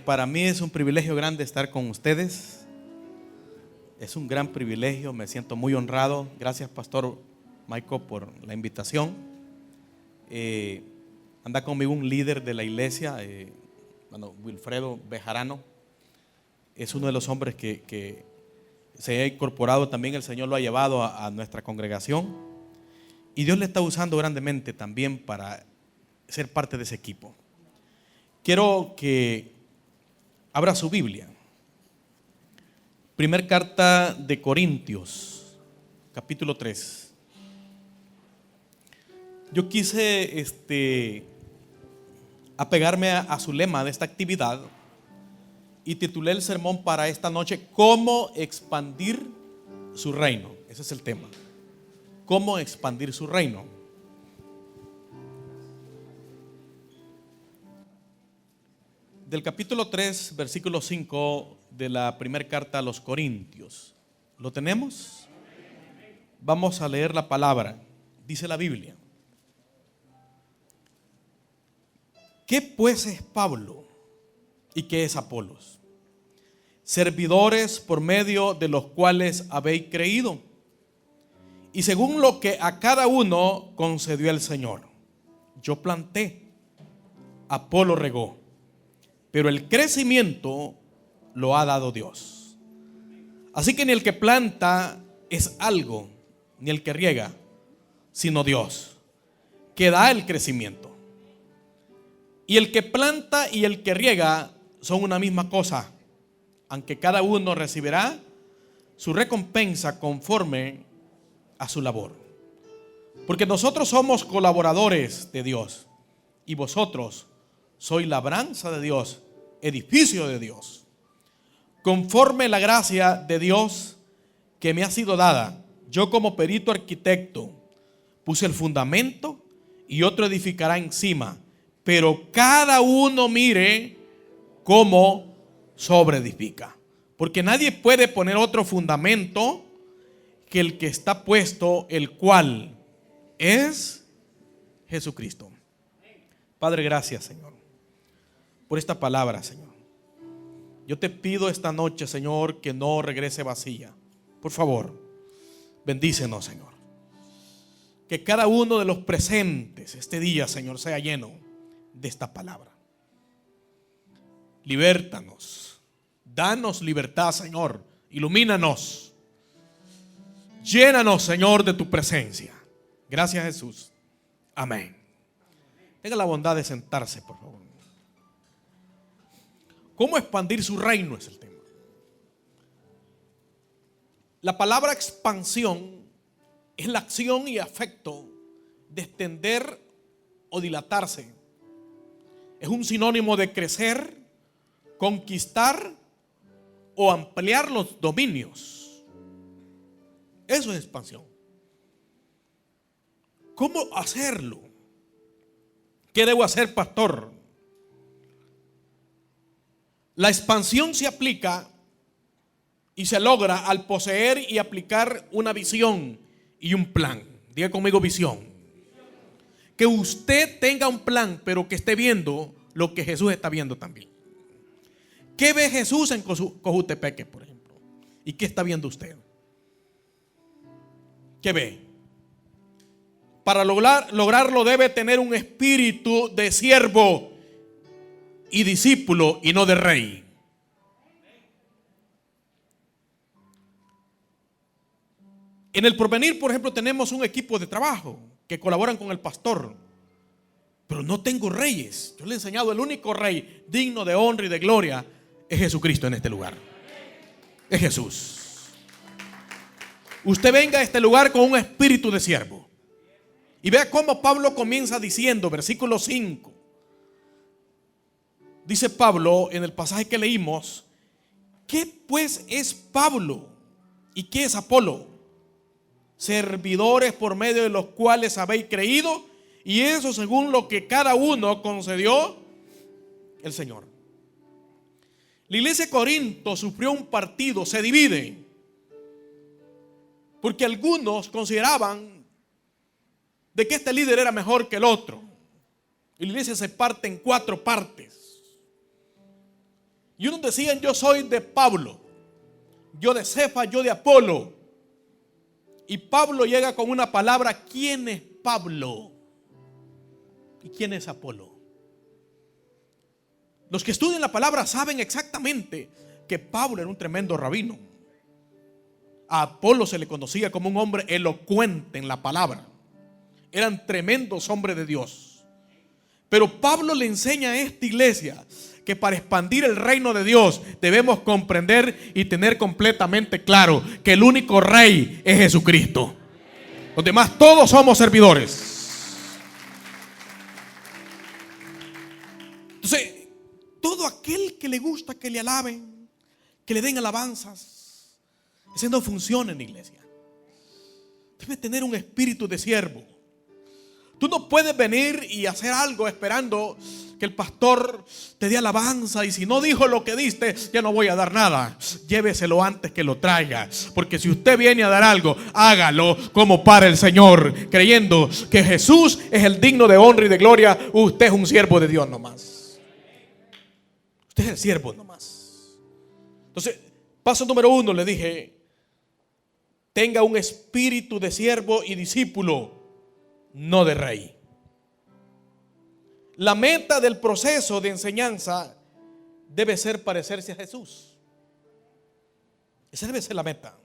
Para mí es un privilegio grande estar con ustedes. Es un gran privilegio, me siento muy honrado. Gracias, Pastor Michael, por la invitación. Anda conmigo un líder de la iglesia, Wilfredo Bejarano. Es uno de los hombres que se ha incorporado también. El Señor lo ha llevado a nuestra congregación. Y Dios le está usando grandemente también para ser parte de ese equipo. Quiero que abra su Biblia. Primer carta de Corintios, capítulo 3. Yo quise apegarme a su lema de esta actividad y titulé el sermón para esta noche: ¿Cómo expandir su reino? Ese es el tema. ¿Cómo expandir su reino? Del capítulo 3, versículo 5 de la primera carta a los Corintios. ¿Lo tenemos? Vamos a leer la palabra. Dice la Biblia: ¿qué pues es Pablo y qué es Apolos? Servidores por medio de los cuales habéis creído, y según lo que a cada uno concedió el Señor. Yo planté, Apolo regó, pero el crecimiento lo ha dado Dios. Así que ni el que planta es algo, ni el que riega, sino Dios, que da el crecimiento. Y el que planta y el que riega son una misma cosa, aunque cada uno recibirá su recompensa conforme a su labor. Porque nosotros somos colaboradores de Dios, y vosotros sois labranza de Dios, edificio de Dios. Conforme la gracia de Dios que me ha sido dada, yo como perito arquitecto puse el fundamento y otro edificará encima, pero cada uno mire cómo sobreedifica. Porque nadie puede poner otro fundamento que el que está puesto, el cual es Jesucristo. Padre, gracias, Señor, por esta palabra, Señor. Yo te pido esta noche, Señor, que no regrese vacía. Por favor, bendícenos, Señor. Que cada uno de los presentes este día, Señor, sea lleno de esta palabra. Libértanos. Danos libertad, Señor. Ilumínanos. Llénanos, Señor, de tu presencia. Gracias, Jesús. Amén. Tenga la bondad de sentarse, por favor. ¿Cómo expandir su reino? Es el tema. La palabra expansión es la acción y afecto de extender o dilatarse. Es un sinónimo de crecer, conquistar o ampliar los dominios. Eso es expansión. ¿Cómo hacerlo? ¿Qué debo hacer, pastor? La expansión se aplica y se logra al poseer y aplicar una visión y un plan. Diga conmigo: visión. Que usted tenga un plan, pero que esté viendo lo que Jesús está viendo también. ¿Qué ve Jesús en Cojutepeque, por ejemplo? ¿Y qué está viendo usted? ¿Qué ve? Para lograrlo debe tener un espíritu de siervo y discípulo y no de rey. En el Porvenir, por ejemplo, tenemos un equipo de trabajo que colaboran con el pastor, pero no tengo reyes. Yo le he enseñado: el único rey digno de honra y de gloria es Jesucristo en este lugar. Es Jesús. Usted venga a este lugar con un espíritu de siervo. Y vea cómo Pablo comienza diciendo, versículo 5. Dice Pablo en el pasaje que leímos: ¿qué pues es Pablo y qué es Apolo? Servidores por medio de los cuales habéis creído, y eso según lo que cada uno concedió el Señor. La iglesia de Corinto sufrió un partido, se divide, porque algunos consideraban de que este líder era mejor que el otro. Y la iglesia se parte en 4 partes. Y unos decían: yo soy de Pablo, yo de Cefa, yo de Apolo. Y Pablo llega con una palabra: ¿quién es Pablo? ¿Y quién es Apolo? Los que estudian la palabra saben exactamente que Pablo era un tremendo rabino. A Apolo se le conocía como un hombre elocuente en la palabra. Eran tremendos hombres de Dios. Pero Pablo le enseña a esta iglesia que para expandir el reino de Dios debemos comprender y tener completamente claro que el único rey es Jesucristo. Los demás todos somos servidores. Entonces, todo aquel que le gusta que le alaben, que le den alabanzas, ese no funciona en la iglesia. Debe tener un espíritu de siervo. Tú no puedes venir y hacer algo esperando que el pastor te dé alabanza, y si no dijo lo que diste, ya no voy a dar nada. Lléveselo antes que lo traiga, porque si usted viene a dar algo, hágalo como para el Señor, creyendo que Jesús es el digno de honra y de gloria. Usted es un siervo de Dios nomás. Usted es el siervo nomás. Entonces, paso número 1, le dije: tenga un espíritu de siervo y discípulo, no de rey. La meta del proceso de enseñanza debe ser parecerse a Jesús. Esa debe ser la meta.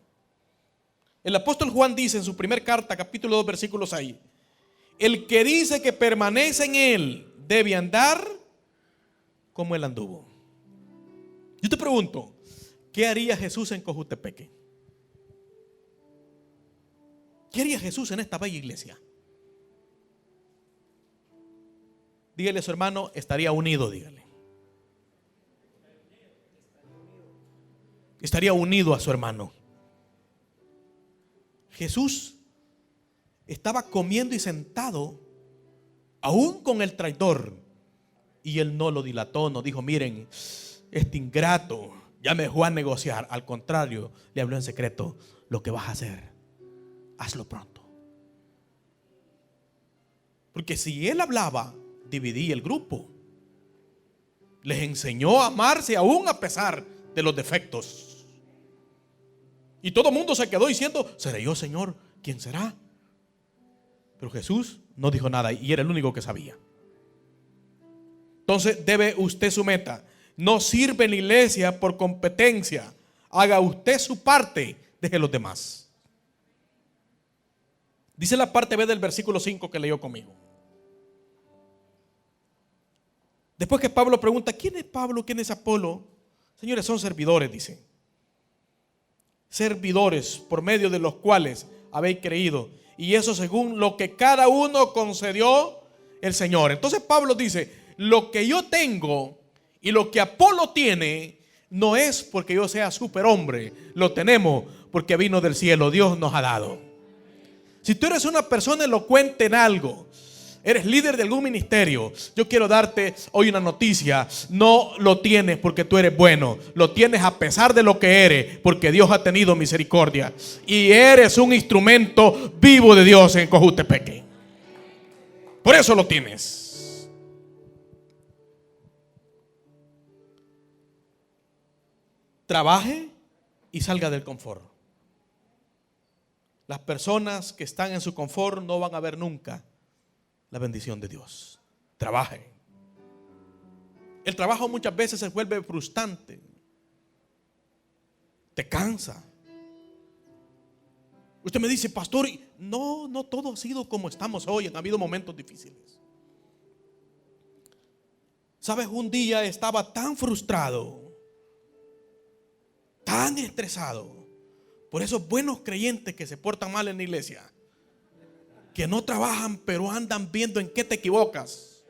El apóstol Juan dice en su primera carta, capítulo 2, versículo 6: el que dice que permanece en él debe andar como él anduvo. Yo te pregunto, ¿qué haría Jesús en Cojutepeque? ¿Qué haría Jesús en esta bella iglesia? Dígale a su hermano: estaría unido, dígale. Estaría unido a su hermano. Jesús estaba comiendo y sentado aún con el traidor, y él no lo dilató, no dijo: miren, este ingrato ya me dejó a negociar. Al contrario, le habló en secreto: lo que vas a hacer, hazlo pronto. Porque si él hablaba, dividía el grupo. Les enseñó a amarse aún a pesar de los defectos. Y todo el mundo se quedó diciendo: ¿seré yo, Señor? ¿Quién será? Pero Jesús no dijo nada, y era el único que sabía. Entonces debe usted su meta. No sirve en la iglesia por competencia. Haga usted su parte, deje los demás. Dice la parte B del versículo 5 que leyó conmigo. Después que Pablo pregunta: ¿quién es Pablo? ¿Quién es Apolo? Señores, son servidores, dice. Servidores por medio de los cuales habéis creído, y eso según lo que cada uno concedió el Señor. Entonces Pablo dice: lo que yo tengo y lo que Apolo tiene no es porque yo sea superhombre, lo tenemos porque vino del cielo, Dios nos ha dado. Si tú eres una persona elocuente en algo, eres líder de algún ministerio, yo quiero darte hoy una noticia: no lo tienes porque tú eres bueno, lo tienes a pesar de lo que eres, porque Dios ha tenido misericordia, y eres un instrumento vivo de Dios en Cojutepeque. Por eso lo tienes. Trabaje y salga del confort. Las personas que están en su confort no van a ver nunca la bendición de Dios. Trabaje. El trabajo muchas veces se vuelve frustrante, te cansa. Usted me dice: pastor, no todo ha sido como estamos hoy, han habido momentos difíciles. Sabes, un día estaba tan frustrado, tan estresado por esos buenos creyentes que se portan mal en la iglesia, que no trabajan pero andan viendo en qué te equivocas,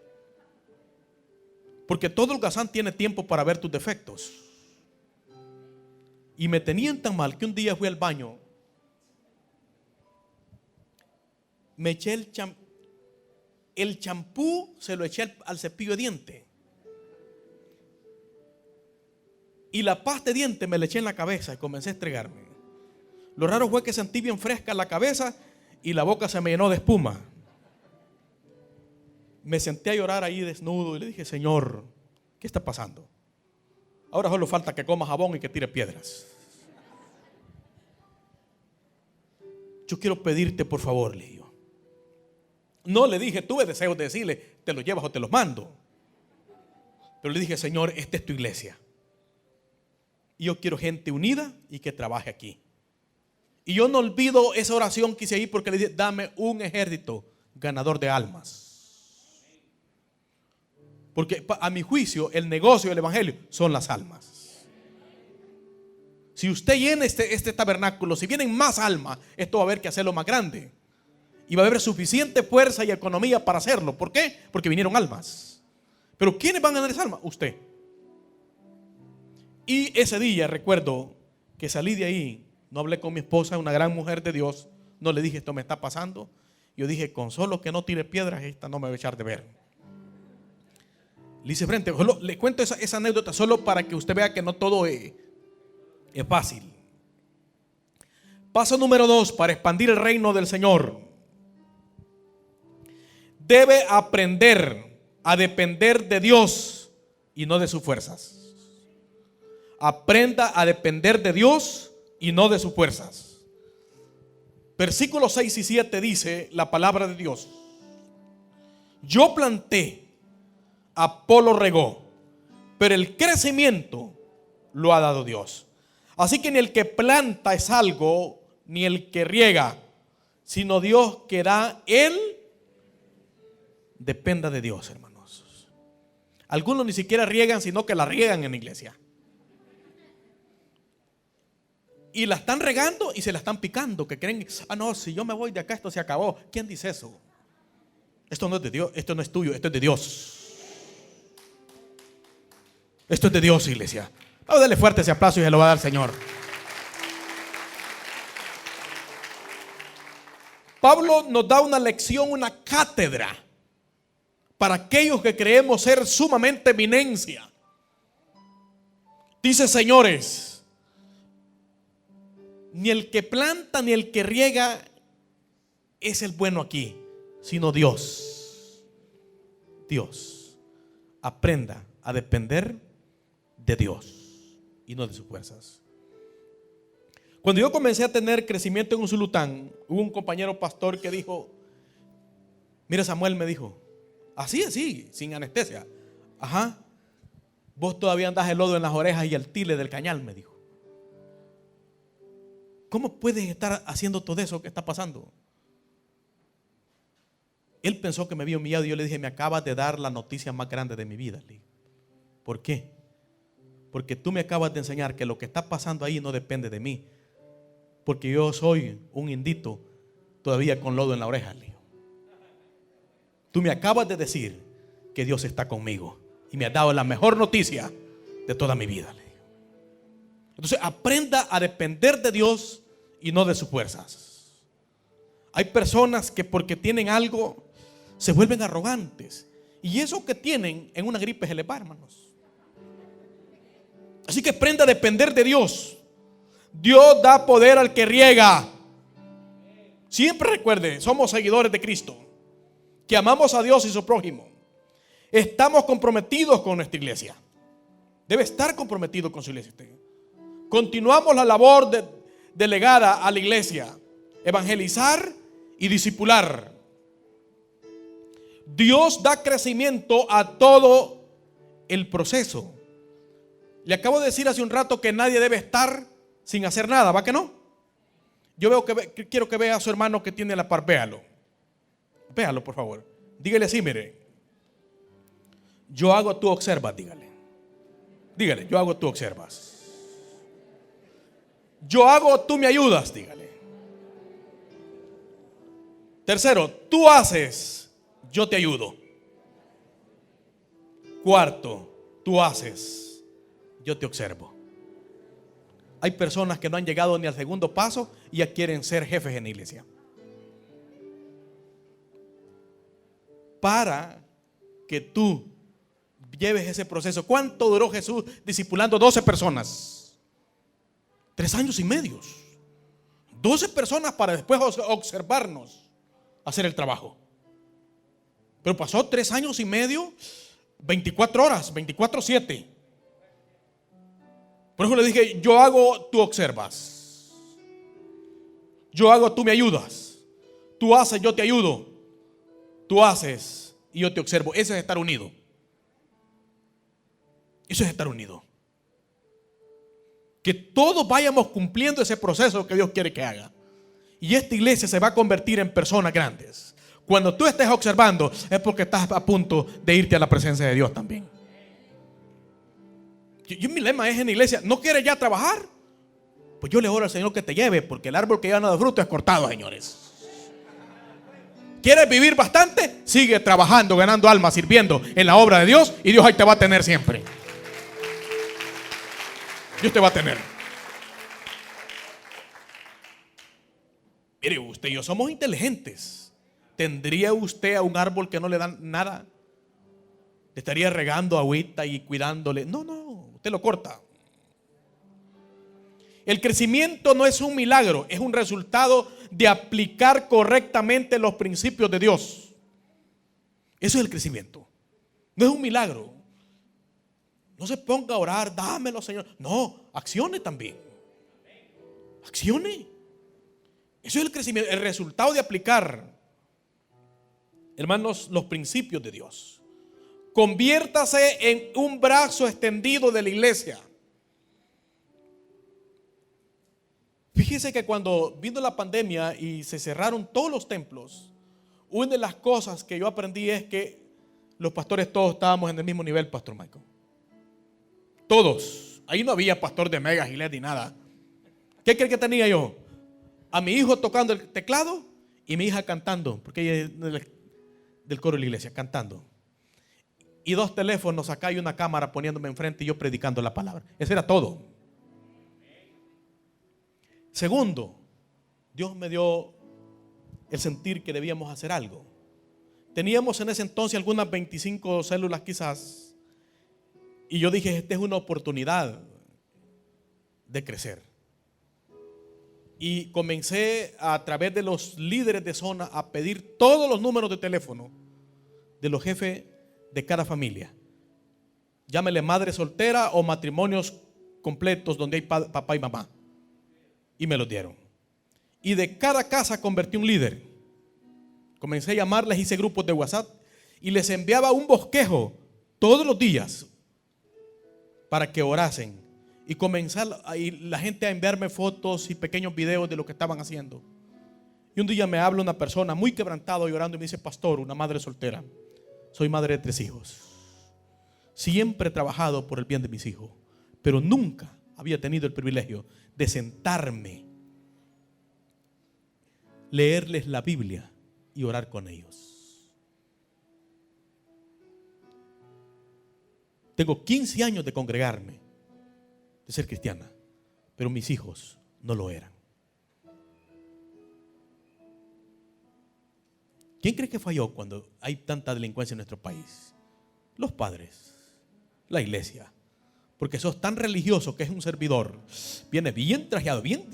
porque todo holgazán tiene tiempo para ver tus defectos. Y me tenían tan mal que un día fui al baño, me eché el champú, se lo eché al cepillo de diente, y la pasta de dientes me la eché en la cabeza y comencé a estregarme. Lo raro fue que sentí bien fresca la cabeza y la boca se me llenó de espuma. Me senté a llorar ahí desnudo y le dije: Señor, ¿qué está pasando? Ahora solo falta que coma jabón y que tire piedras. Yo quiero pedirte, por favor, le digo. No le dije, tuve deseos de decirle, te los llevas o te los mando. Pero le dije, Señor, esta es tu iglesia. Y yo quiero gente unida y que trabaje aquí. Y yo no olvido esa oración que hice ahí porque le dije, dame un ejército ganador de almas. Porque a mi juicio el negocio del evangelio son las almas. Si usted llena este tabernáculo, si vienen más almas, esto va a haber que hacerlo más grande. Y va a haber suficiente fuerza y economía para hacerlo. ¿Por qué? Porque vinieron almas. Pero ¿quiénes van a ganar esa alma? Usted. Y ese día recuerdo que salí de ahí. No hablé con mi esposa, una gran mujer de Dios. No le dije, esto me está pasando. Yo dije, con solo que no tire piedras, esta no me va a echar de ver. Le hice frente. Le cuento esa anécdota solo para que usted vea que no todo es fácil. Paso número 2, para expandir el reino del Señor. Debe aprender a depender de Dios y no de sus fuerzas. Aprenda a depender de Dios y no de sus fuerzas. Versículos 6 y 7 dice la palabra de Dios: yo planté, Apolo regó, pero el crecimiento lo ha dado Dios. Así que ni el que planta es algo, ni el que riega, sino Dios que da él. Dependa de Dios, hermanos. Algunos ni siquiera riegan, sino que la riegan en la iglesia. Y la están regando y se la están picando, que creen, no, si yo me voy de acá esto se acabó. ¿Quién dice eso? Esto no es de Dios, esto no es tuyo, esto es de Dios. Esto es de Dios, iglesia. Vamos a darle fuerte ese aplauso y se lo va a dar el Señor. Pablo nos da una lección, una cátedra para aquellos que creemos ser sumamente eminencia. Dice, señores, ni el que planta ni el que riega es el bueno aquí, sino Dios. Dios. Aprenda a depender de Dios y no de sus fuerzas. Cuando yo comencé a tener crecimiento en Usulután, hubo un compañero pastor que dijo, mira, Samuel, me dijo, así, sin anestesia. Ajá, vos todavía andás el lodo en las orejas y el tile del cañal, me dijo. ¿Cómo puedes estar haciendo todo eso que está pasando? Él pensó que me había humillado y yo le dije, me acabas de dar la noticia más grande de mi vida. ¿Por qué? Porque tú me acabas de enseñar que lo que está pasando ahí no depende de mí. Porque yo soy un indito todavía con lodo en la oreja. Tú me acabas de decir que Dios está conmigo y me has dado la mejor noticia de toda mi vida. Entonces aprenda a depender de Dios y no de sus fuerzas. Hay personas que porque tienen algo se vuelven arrogantes, y eso que tienen en una gripe se les va, hermanos. Así que aprenda a depender de Dios. Dios da poder al que riega. Siempre recuerde, somos seguidores de Cristo, que amamos a Dios y su prójimo. Estamos comprometidos con nuestra iglesia. Debe estar comprometido con su iglesia. Continuamos la labor delegada a la iglesia: evangelizar y discipular. Dios da crecimiento a todo el proceso. Le acabo de decir hace un rato que nadie debe estar sin hacer nada, ¿va que no? Yo veo que quiero que vea a su hermano que tiene la par, véalo. Véalo, por favor. Dígale así, mire. Yo hago, tú observas, dígale. Dígale, yo hago, tú observas. Yo hago, tú me ayudas, dígale. Tercero, tú haces, yo te ayudo. Cuarto, tú haces, yo te observo. Hay personas que no han llegado ni al segundo paso y ya quieren ser jefes en la iglesia. Para que tú lleves ese proceso. ¿Cuánto duró Jesús discipulando 12 personas? 3 años y medio. 12 personas para después observarnos hacer el trabajo. Pero pasó 3 años y medio, 24 horas, 24/7. Por eso le dije, yo hago, tú observas. Yo hago, tú me ayudas. Tú haces, yo te ayudo. Tú haces y yo te observo. Eso es estar unido. Eso es estar unido. Que todos vayamos cumpliendo ese proceso que Dios quiere que haga. Y esta iglesia se va a convertir en personas grandes. Cuando tú estés observando es porque estás a punto de irte a la presencia de Dios también. Mi lema es en la iglesia, ¿no quieres ya trabajar? Pues yo le oro al Señor que te lleve, porque el árbol que ya no da fruto es cortado, señores. ¿Quieres vivir bastante? Sigue trabajando, ganando almas, sirviendo en la obra de Dios, y Dios ahí te va a tener siempre. Dios te va a tener. Mire, usted y yo somos inteligentes. ¿Tendría usted a un árbol que no le dan nada? ¿Le estaría regando agüita y cuidándole? No, usted lo corta. El crecimiento no es un milagro, es un resultado de aplicar correctamente los principios de Dios. Eso es el crecimiento. No es un milagro. No se ponga a orar, dámelo, Señor. No, accione también. Accione. Eso es el crecimiento, el resultado de aplicar, hermanos, los principios de Dios. Conviértase en un brazo extendido de la iglesia. Fíjese que cuando vino la pandemia y se cerraron todos los templos, una de las cosas que yo aprendí es que los pastores todos estábamos en el mismo nivel, Pastor Michael. Todos. Ahí no había pastor de Mega, Gilet ni nada. ¿Qué cree que tenía yo? A mi hijo tocando el teclado y mi hija cantando, porque ella es del coro de la iglesia, cantando. Y 2 teléfonos acá y una cámara poniéndome enfrente y yo predicando la palabra. Eso era todo. Segundo, Dios me dio el sentir que debíamos hacer algo. Teníamos en ese entonces algunas 25 células quizás. Y yo dije, esta es una oportunidad de crecer. Y comencé a través de los líderes de zona a pedir todos los números de teléfono de los jefes de cada familia. Llámele madre soltera o matrimonios completos donde hay papá y mamá. Y me los dieron. Y de cada casa convertí un líder. Comencé a llamarles, hice grupos de WhatsApp y les enviaba un bosquejo todos los días para que orasen. Y comenzar la gente a enviarme fotos y pequeños videos de lo que estaban haciendo. Y un día me habla una persona muy quebrantado, llorando, y me dice, pastor, una madre soltera, soy madre de 3 hijos. Siempre he trabajado por el bien de mis hijos, pero nunca había tenido el privilegio de sentarme, leerles la Biblia y orar con ellos. Tengo 15 años de congregarme, de ser cristiana, pero mis hijos no lo eran. ¿Quién cree que falló cuando hay tanta delincuencia en nuestro país? Los padres, la iglesia. Porque sos tan religioso que es un servidor. Viene bien trajeado, bien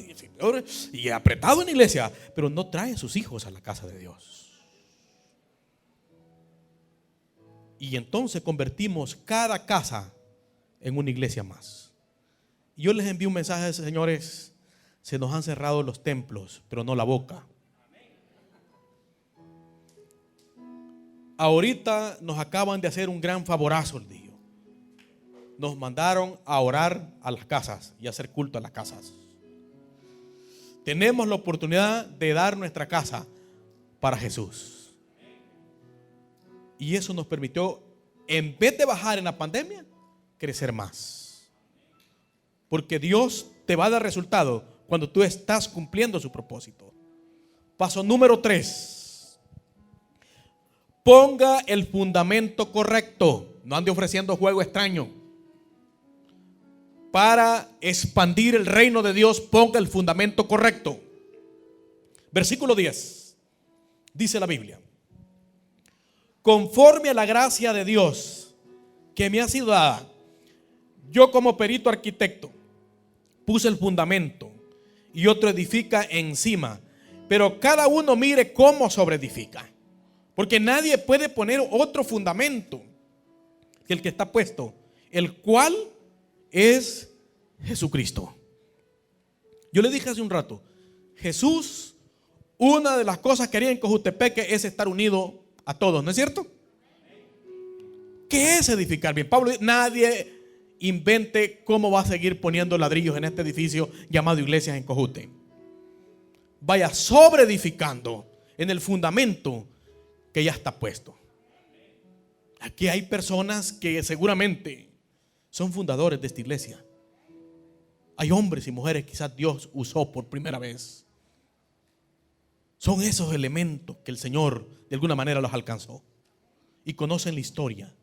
y apretado en la iglesia, pero no trae a sus hijos a la casa de Dios. Y entonces convertimos cada casa en una iglesia más. Y yo les envío un mensaje, señores, se nos han cerrado los templos, pero no la boca. Ahorita nos acaban de hacer un gran favorazo el día. Nos mandaron a orar a las casas y a hacer culto a las casas. Tenemos la oportunidad de dar nuestra casa para Jesús. Y eso nos permitió, en vez de bajar en la pandemia, crecer más. Porque Dios te va a dar resultado cuando tú estás cumpliendo su propósito. Paso número 3. Ponga el fundamento correcto. No ande ofreciendo juego extraño. Para expandir el reino de Dios, ponga el fundamento correcto. Versículo 10. Dice la Biblia: conforme a la gracia de Dios que me ha sido dada, yo como perito arquitecto puse el fundamento y otro edifica encima, pero cada uno mire cómo sobreedifica. Porque nadie puede poner otro fundamento que el que está puesto, el cual es Jesucristo. Yo le dije hace un rato, Jesús, una de las cosas que haría en Cojutepeque es estar unido a todos, ¿no es cierto? ¿Qué es edificar bien? Pablo dice, nadie invente cómo va a seguir poniendo ladrillos en este edificio llamado Iglesias en Cojute. Vaya sobre edificando en el fundamento que ya está puesto. Aquí hay personas que seguramente son fundadores de esta iglesia. Hay hombres y mujeres que quizás Dios usó por primera vez. Son esos elementos que el Señor de alguna manera los alcanzó y conocen la historia.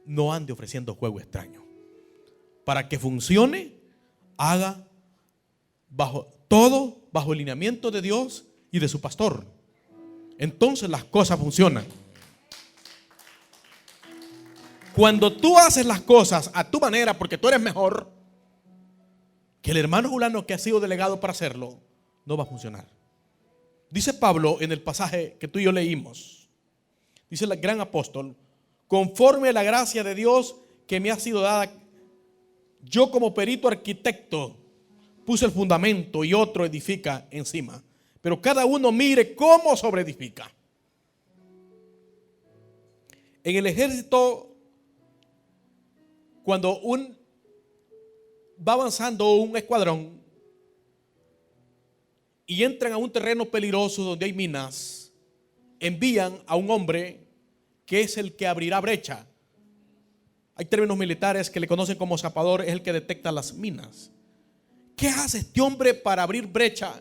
No ande ofreciendo juego extraño. Para que funcione, haga bajo el lineamiento de Dios y de su pastor. Entonces las cosas funcionan. Cuando tú haces las cosas a tu manera porque tú eres mejor que el hermano fulano que ha sido delegado para hacerlo, no va a funcionar. Dice Pablo en el pasaje que tú y yo leímos, dice el gran apóstol, conforme a la gracia de Dios que me ha sido dada, yo como perito arquitecto puse el fundamento y otro edifica encima. Pero cada uno mire cómo sobreedifica. En el ejército, cuando va avanzando un escuadrón y entran a un terreno peligroso donde hay minas, envían a un hombre que es el que abrirá brecha. Hay términos militares que le conocen como zapador, es el que detecta las minas. ¿Qué hace este hombre para abrir brecha?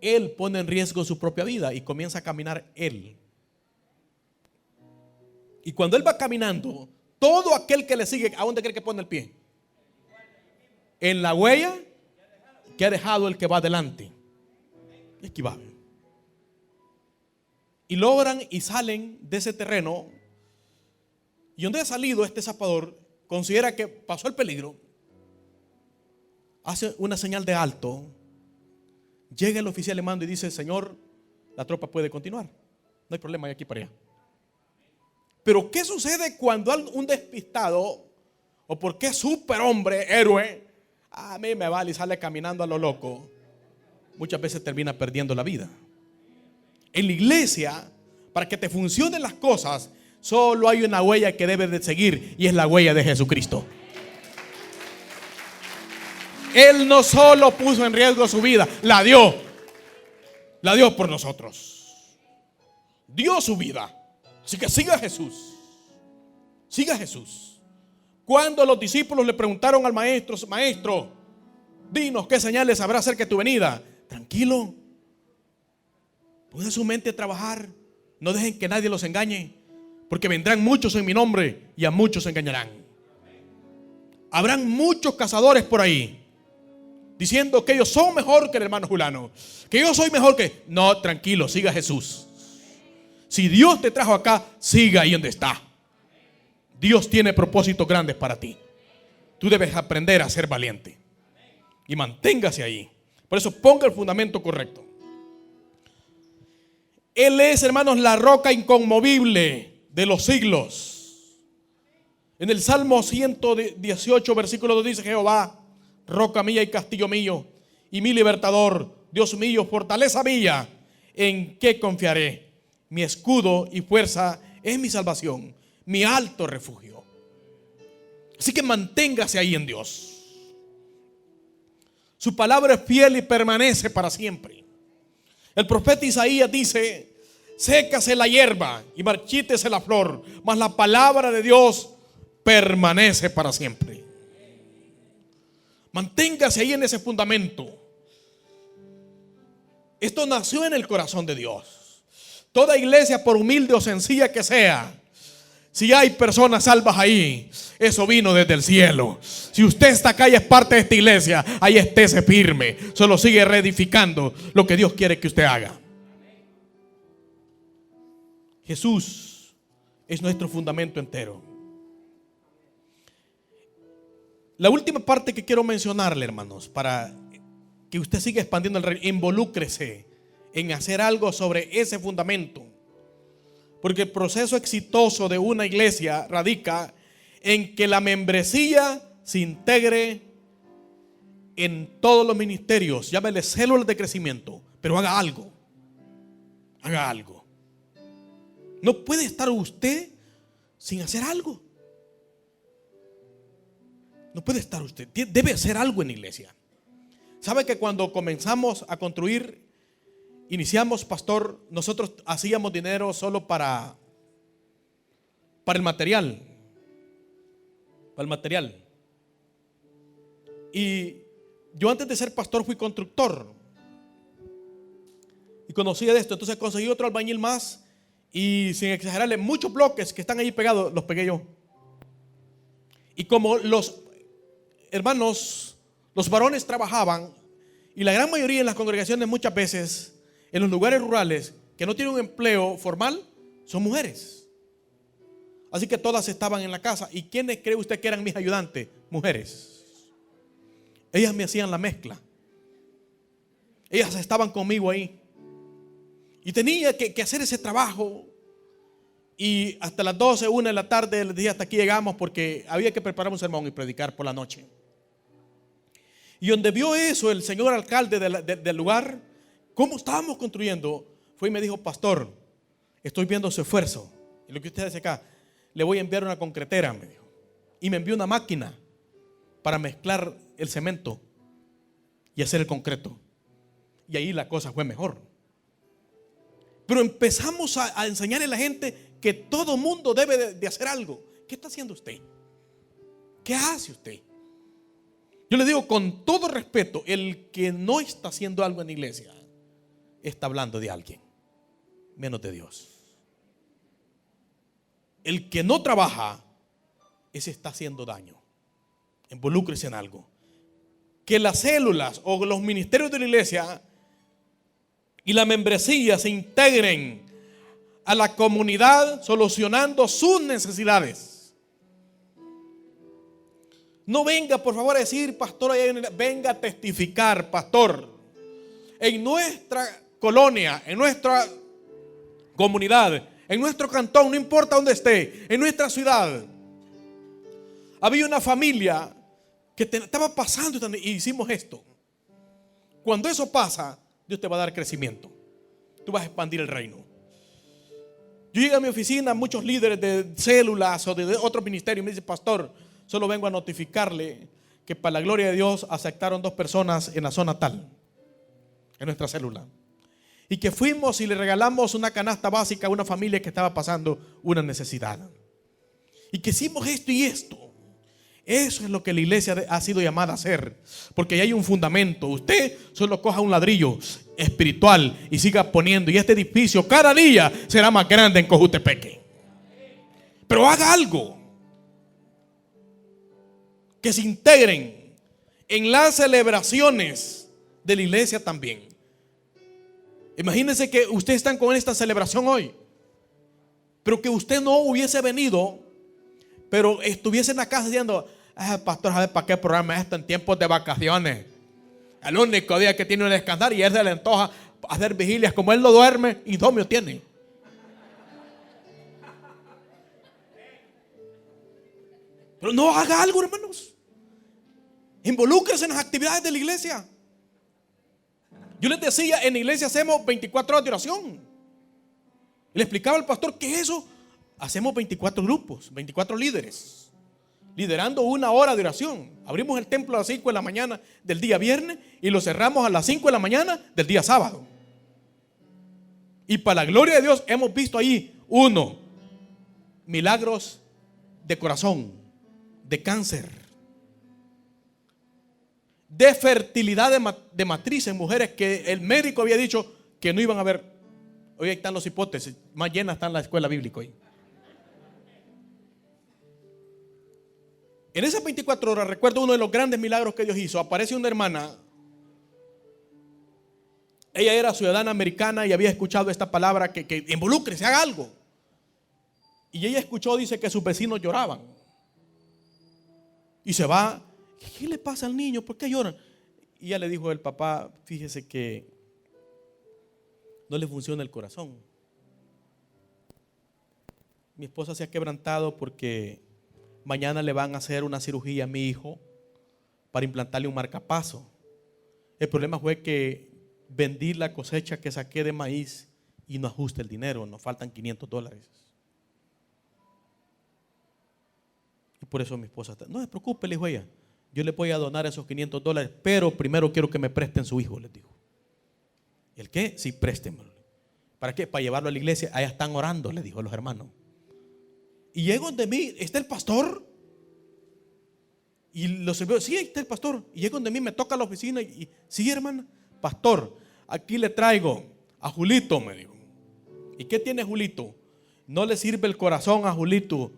Él pone en riesgo su propia vida y comienza a caminar él. Y cuando él va caminando, todo aquel que le sigue, ¿a dónde cree que pone el pie? En la huella que ha dejado el que va adelante. Aquí va. Y logran y salen de ese terreno. Y donde ha salido este zapador, considera que pasó el peligro, hace una señal de alto, llega el oficial de mando y dice, Señor, la tropa puede continuar, no hay problema, de aquí para allá. Pero ¿qué sucede cuando un despistado, o porque superhombre, héroe, a mí me vale y sale caminando a lo loco? Muchas veces termina perdiendo la vida. En la iglesia, para que te funcionen las cosas, solo hay una huella que debes de seguir, y es la huella de Jesucristo. Él no solo puso en riesgo su vida, la dio por nosotros. Dio su vida. Así que siga a Jesús. Siga a Jesús. Cuando los discípulos le preguntaron al maestro, maestro, dinos qué señales habrá acerca de tu venida. Tranquilo. Pongan su mente a trabajar. No dejen que nadie los engañe. Porque vendrán muchos en mi nombre y a muchos engañarán. Habrán muchos cazadores por ahí diciendo que ellos son mejor que el hermano fulano, que yo soy mejor que... No, tranquilo, siga a Jesús. Si Dios te trajo acá, siga ahí donde está. Dios tiene propósitos grandes para ti. Tú debes aprender a ser valiente y manténgase ahí. Por eso ponga el fundamento correcto. Él es, hermanos, la roca inconmovible de los siglos. En el Salmo 118, versículo 2 dice, Jehová, roca mía y castillo mío, y mi libertador, Dios mío, fortaleza mía, ¿en qué confiaré? Mi escudo y fuerza es mi salvación, mi alto refugio. Así que manténgase ahí en Dios. Su palabra es fiel y permanece para siempre. El profeta Isaías dice, sécase la hierba y marchítese la flor, mas la palabra de Dios permanece para siempre. Manténgase ahí en ese fundamento. Esto nació en el corazón de Dios. Toda iglesia, por humilde o sencilla que sea, si hay personas salvas ahí, eso vino desde el cielo. Si usted está acá y es parte de esta iglesia, ahí estése firme. Solo sigue reedificando lo que Dios quiere que usted haga. Jesús es nuestro fundamento entero. La última parte que quiero mencionarle, hermanos, para que usted siga expandiendo el reino, involúcrese en hacer algo sobre ese fundamento. Porque el proceso exitoso de una iglesia radica en que la membresía se integre en todos los ministerios, llámele células de crecimiento, pero haga algo. Haga algo. No puede estar usted sin hacer algo. No puede estar usted. Debe hacer algo en la iglesia. ¿Sabe que cuando comenzamos a construir, iniciamos, pastor, nosotros hacíamos dinero solo para el material? Para el material. Y yo antes de ser pastor fui constructor. Y conocía de esto. Entonces conseguí otro albañil más. Y sin exagerarle, muchos bloques que están ahí pegados, los pegué yo. Y como los hermanos, los varones trabajaban, y la gran mayoría en las congregaciones muchas veces, en los lugares rurales, que no tienen un empleo formal, son mujeres. Así que todas estaban en la casa. ¿Y quiénes cree usted que eran mis ayudantes? Mujeres. Ellas me hacían la mezcla. Ellas estaban conmigo ahí. Y tenía que hacer ese trabajo. Y hasta las 12, 1 de la tarde les dije, hasta aquí llegamos, porque había que preparar un sermón y predicar por la noche. Y donde vio eso el señor alcalde del lugar, cómo estábamos construyendo, fue y me dijo: pastor, estoy viendo su esfuerzo. Y lo que usted dice acá, le voy a enviar una concretera, me dijo. Y me envió una máquina para mezclar el cemento y hacer el concreto. Y ahí la cosa fue mejor. Pero empezamos a enseñarle a la gente que todo mundo debe de hacer algo. ¿Qué está haciendo usted? ¿Qué hace usted? Yo le digo con todo respeto, el que no está haciendo algo en la iglesia está hablando de alguien, menos de Dios. El que no trabaja, ese está haciendo daño. Involúcrese en algo. Que las células o los ministerios de la iglesia y la membresía se integren a la comunidad solucionando sus necesidades. No venga por favor a decir, pastor, venga a testificar, pastor. En nuestra colonia, en nuestra comunidad, en nuestro cantón, no importa dónde esté, en nuestra ciudad, había una familia que estaba pasando y hicimos esto. Cuando eso pasa, Dios te va a dar crecimiento. Tú vas a expandir el reino. Yo llegué a mi oficina, muchos líderes de células o de otros ministerios me dicen, pastor, solo vengo a notificarle que para la gloria de Dios aceptaron 2 personas en la zona tal, en nuestra célula. Y que fuimos y le regalamos una canasta básica a una familia que estaba pasando una necesidad. Y que hicimos esto y esto. Eso es lo que la iglesia ha sido llamada a hacer. Porque ahí hay un fundamento. Usted solo coja un ladrillo espiritual y siga poniendo. Y este edificio cada día será más grande en Cojutepeque. Pero haga algo. Que se integren en las celebraciones de la iglesia también. Imagínense que ustedes están con esta celebración hoy, pero que usted no hubiese venido, pero estuviese en la casa diciendo, pastor, ¿sabe para qué programa esto en tiempos de vacaciones? El único día que tiene un descansar y él se le antoja hacer vigilias. Como él no duerme, insomnio tiene. Pero no haga algo, hermanos. Involúcrese en las actividades de la iglesia. Yo les decía, en la iglesia hacemos 24 horas de oración. Y le explicaba al pastor que eso, hacemos 24 grupos, 24 líderes, liderando 1 hora de oración. Abrimos el templo a las 5 de la mañana del día viernes y lo cerramos a las 5 de la mañana del día sábado. Y para la gloria de Dios hemos visto ahí, 1, milagros de corazón, de cáncer, de fertilidad de matriz en mujeres que el médico había dicho que no iban a haber. Hoy están las hipótesis, más llenas están la escuela bíblica hoy. En esas 24 horas recuerdo uno de los grandes milagros que Dios hizo. Aparece una hermana. Ella era ciudadana americana y había escuchado esta palabra que involúcrese, haga algo. Y ella escuchó, dice que sus vecinos lloraban. Y se va. ¿Qué le pasa al niño? ¿Por qué lloran? Y ella le dijo al papá, fíjese que no le funciona el corazón. Mi esposa se ha quebrantado porque mañana le van a hacer una cirugía a mi hijo para implantarle un marcapaso. El problema fue que vendí la cosecha que saqué de maíz y no ajusta el dinero, nos faltan $500. Y por eso mi esposa está, no se preocupe, le dijo ella, yo le voy a donar esos $500, pero primero quiero que me presten su hijo, les dijo. ¿Y el qué? Sí, préstemelo. ¿Para qué? Para llevarlo a la iglesia. Allá están orando, le dijo a los hermanos. Y llego donde mí, ¿está el pastor? Y los veo, sí, ahí está el pastor. Y llego donde mí, me toca la oficina y sí, hermana, pastor, aquí le traigo a Julito, me dijo. ¿Y qué tiene Julito? No le sirve el corazón a Julito.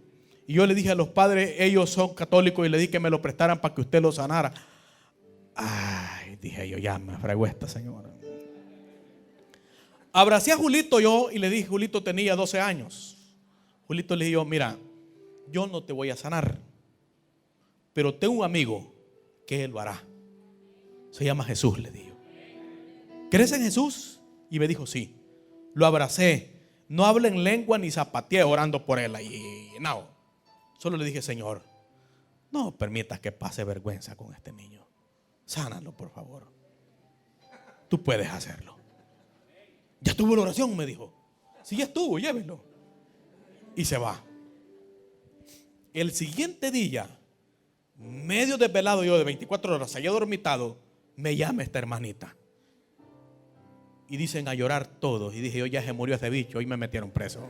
Y yo le dije a los padres, ellos son católicos, y le dije que me lo prestaran para que usted lo sanara. Ay, dije yo, ya me fregó esta señora. Abracé a Julito yo y le dije, Julito tenía 12 años. Julito le dije yo, mira, yo no te voy a sanar, pero tengo un amigo que él lo hará. Se llama Jesús, le digo. ¿Crees en Jesús? Y me dijo, sí. Lo abracé. No hablé en lengua ni zapateé orando por él. Y no. Solo le dije, Señor, no permitas que pase vergüenza con este niño. Sánalo, por favor. Tú puedes hacerlo. Ya estuvo la oración, me dijo. Sí, ya estuvo, llévenlo. Y se va. El siguiente día, medio desvelado yo de 24 horas, allá dormitado, me llama esta hermanita. Y dicen a llorar todos. Y dije, yo ya se murió ese bicho, hoy me metieron preso.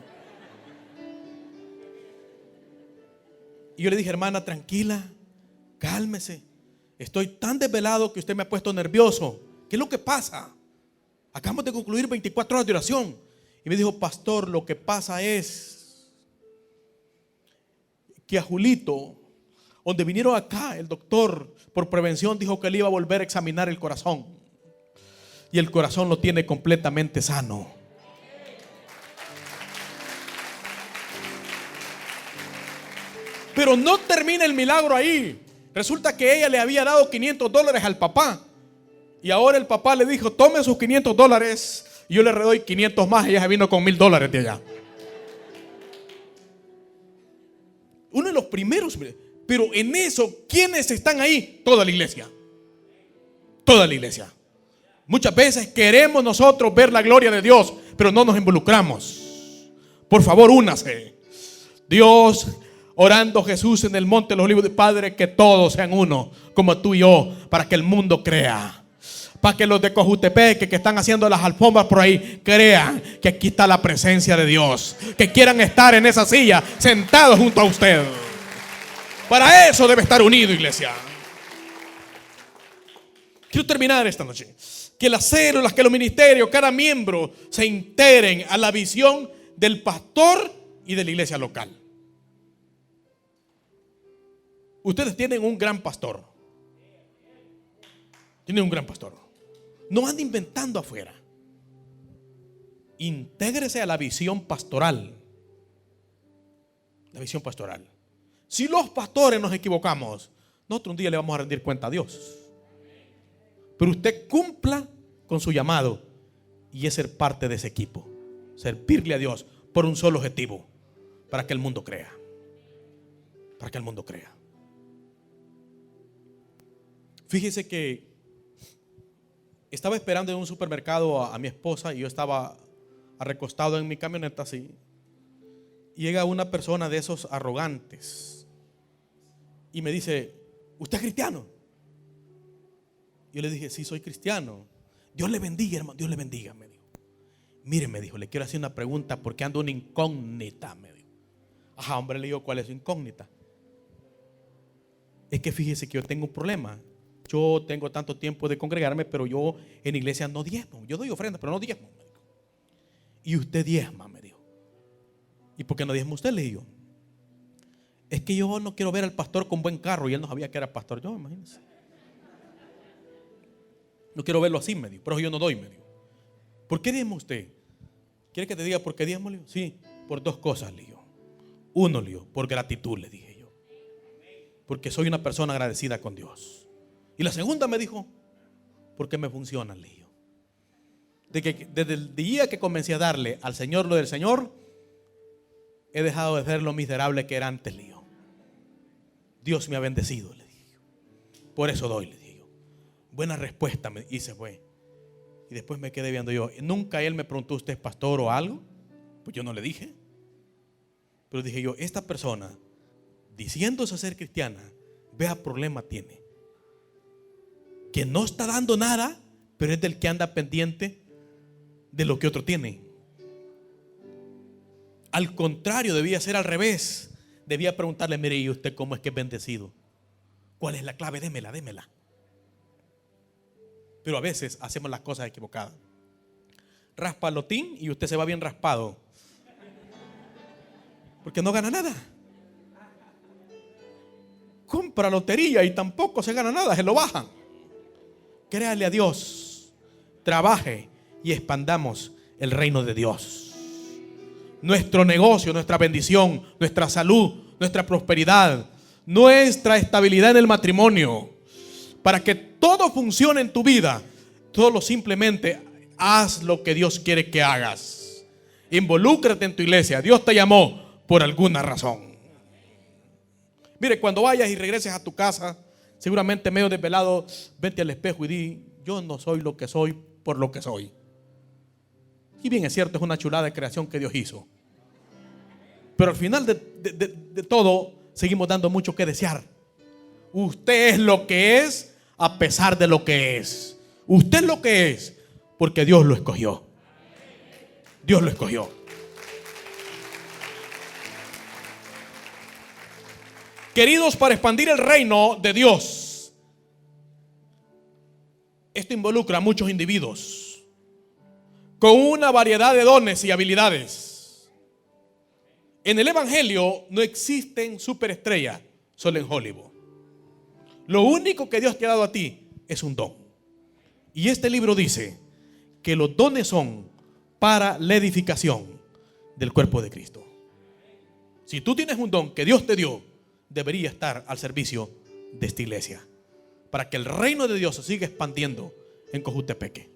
Y yo le dije, hermana, tranquila, cálmese. Estoy tan desvelado que usted me ha puesto nervioso. ¿Qué es lo que pasa? Acabamos de concluir 24 horas de oración. Y me dijo, pastor, lo que pasa es que a Julito, donde vinieron acá, el doctor por prevención dijo que él iba a volver a examinar el corazón. Y el corazón lo tiene completamente sano. Pero no termina el milagro ahí. Resulta que ella le había dado $500 al papá. Y ahora el papá le dijo, tome sus $500 y yo le redoy 500 más. Ella se vino con $1,000 de allá. Uno de los primeros. Pero en eso, ¿quiénes están ahí? Toda la iglesia. Toda la iglesia. Muchas veces queremos nosotros ver la gloria de Dios, pero no nos involucramos. Por favor, únase. Dios, orando Jesús en el monte de los olivos, Padre, que todos sean uno, como tú y yo, para que el mundo crea. Para que los de Cojutepeque que están haciendo las alfombras por ahí crean que aquí está la presencia de Dios, que quieran estar en esa silla sentados junto a usted. Para eso debe estar unido, iglesia. Quiero terminar esta noche. Que las células, que los ministerios, cada miembro se integren a la visión del pastor y de la iglesia local. Ustedes tienen un gran pastor. Tienen un gran pastor. No anden inventando afuera. Intégrese a la visión pastoral. La visión pastoral. Si los pastores nos equivocamos, nosotros un día le vamos a rendir cuenta a Dios. Pero usted cumpla con su llamado y es ser parte de ese equipo. Servirle a Dios por un solo objetivo: para que el mundo crea. Para que el mundo crea. Fíjese que estaba esperando en un supermercado a mi esposa y yo estaba recostado en mi camioneta así. Y llega una persona de esos arrogantes y me dice, ¿usted es cristiano? Yo le dije, sí, soy cristiano. Dios le bendiga, hermano. Dios le bendiga, me dijo. Mire, me dijo, le quiero hacer una pregunta porque ando una incógnita, me dijo. Ajá, hombre, le digo, ¿cuál es su incógnita? Es que fíjese que yo tengo un problema. Yo tengo tanto tiempo de congregarme, pero yo en iglesia no diezmo. Yo doy ofrenda, pero no diezmo, me dijo. Y usted diezma, me dijo. ¿Y por qué no diezma usted? Le digo, es que yo no quiero ver al pastor con buen carro. Y él no sabía que era pastor. Yo, imagínense. No quiero verlo así, me dijo. Pero yo no doy, me dijo. ¿Por qué diezma usted? ¿Quiere que te diga por qué diezmo? Le digo, sí, por dos cosas, le digo. Uno, le digo, por gratitud, le dije yo. Porque soy una persona agradecida con Dios. Y la segunda me dijo, porque me funciona, le digo. Desde el día que comencé a darle al Señor lo del Señor, he dejado de ser lo miserable que era antes, le digo. Dios me ha bendecido, le digo. Por eso doy, le dije yo. Buena respuesta, y se fue. Y después me quedé viendo yo. Nunca él me preguntó, ¿usted es pastor o algo? Pues yo no le dije. Pero dije yo, esta persona, diciéndose ser cristiana, vea problema tiene. Que no está dando nada, pero es del que anda pendiente de lo que otro tiene. Al contrario, debía ser al revés. Debía preguntarle, mire, ¿y usted cómo es que es bendecido? ¿Cuál es la clave? Démela. Pero a veces hacemos las cosas equivocadas. Raspalotín y usted se va bien raspado. Porque no gana nada. Compra lotería y tampoco se gana nada, se lo bajan. Créale a Dios, trabaje y expandamos el reino de Dios. Nuestro negocio, nuestra bendición, nuestra salud, nuestra prosperidad, nuestra estabilidad en el matrimonio. Para que todo funcione en tu vida, solo simplemente haz lo que Dios quiere que hagas. Involúcrate en tu iglesia. Dios te llamó por alguna razón. Mire, cuando vayas y regreses a tu casa, seguramente medio desvelado, vete al espejo y di, yo no soy lo que soy por lo que soy. Y bien es cierto, es una chulada de creación que Dios hizo. Pero al final de todo, seguimos dando mucho que desear. Usted es lo que es a pesar de lo que es. Usted es lo que es porque Dios lo escogió. Dios lo escogió. Queridos, para expandir el reino de Dios, esto involucra a muchos individuos con una variedad de dones y habilidades. En el Evangelio no existen superestrellas solo en Hollywood. Lo único que Dios te ha dado a ti es un don. Y este libro dice que los dones son para la edificación del cuerpo de Cristo. Si tú tienes un don que Dios te dio, debería estar al servicio de esta iglesia para que el reino de Dios se siga expandiendo en Cojutepeque.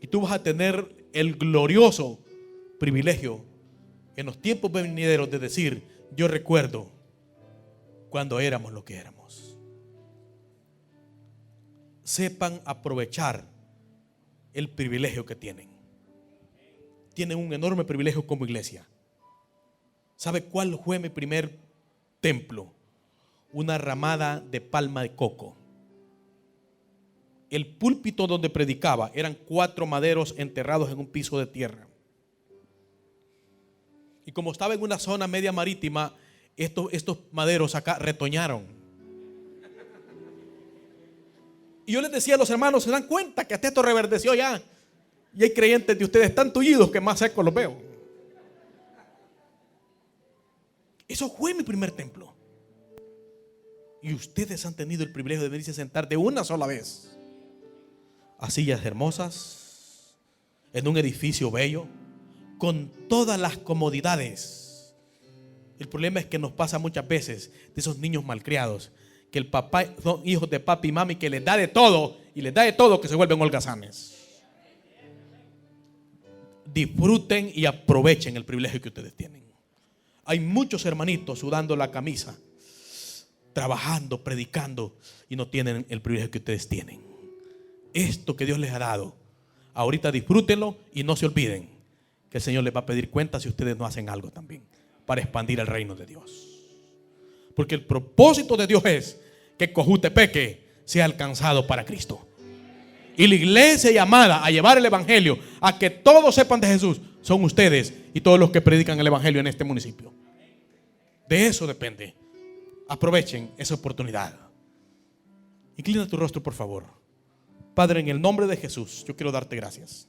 Y tú vas a tener el glorioso privilegio en los tiempos venideros de decir, yo recuerdo cuando éramos lo que éramos. Sepan aprovechar el privilegio que tienen. Tienen un enorme privilegio como iglesia. ¿Sabe cuál fue mi primer templo? Una ramada de palma de coco. El púlpito donde predicaba eran 4 maderos enterrados en un piso de tierra. Y como estaba en una zona media marítima, estos maderos acá retoñaron. Y yo les decía a los hermanos, ¿se dan cuenta que hasta esto reverdeció ya? Y hay creyentes de ustedes tan tullidos que más secos los veo. Eso fue mi primer templo. Y ustedes han tenido el privilegio de venirse a sentar de una sola vez a sillas hermosas, en un edificio bello, con todas las comodidades. El problema es que nos pasa muchas veces de esos niños malcriados, que el papá son hijos de papi y mami, que les da de todo y les da de todo, que se vuelven holgazanes. Disfruten y aprovechen el privilegio que ustedes tienen. Hay muchos hermanitos sudando la camisa, trabajando, predicando, y no tienen el privilegio que ustedes tienen. Esto que Dios les ha dado, ahorita disfrútenlo y no se olviden que el Señor les va a pedir cuentas si ustedes no hacen algo también para expandir el reino de Dios. Porque el propósito de Dios es que Cojutepeque sea alcanzado para Cristo. Y la iglesia llamada a llevar el evangelio, a que todos sepan de Jesús, son ustedes y todos los que predican el evangelio en este municipio. De eso depende. Aprovechen esa oportunidad. Inclina tu rostro, por favor. Padre, en el nombre de Jesús, yo quiero darte gracias.